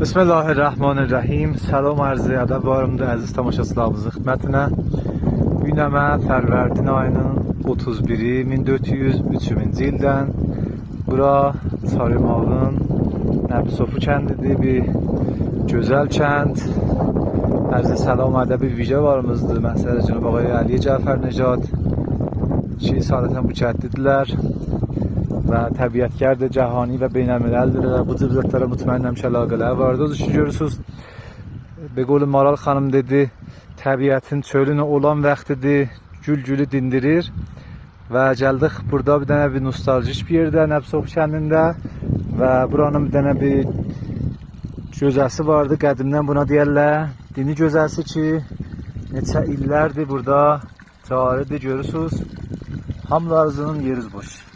Bismillahirrahmanirrahim. Salam arz edirəm əziz tamaşaçılarımızın xidmətinə. Günəmə Fərvərdin ayının 31-i 1403-cü ildən bura Çarımağın Nəbisofu kəndidir, bir gözəl kənd. Ərzə salam ədəbi videolarımızdır. Məsələ Cənab Ağay Əli Cəfər Necad ki, sadətən bu kənddirlər və təbiətgər də cəhani və beynəlmiləldir və bu cüzətlərə mutmain həmişə əlaqələri vardır. Öz üçün görürsünüz, be qolu Maral xanım dedi, təbiətin çölünə olan vaxtidir, gül-gülü dindirir və gəldik burada bir dənə bir nostaljik bir yerdə Nəbisofu kəndində və buranın bir dənə bir gözəsi vardı, qədimdən buna deyərlər, dini gözəsi ki, neçə illərdir burada caridir, görürsünüz, hamlarınızın yeriz boş.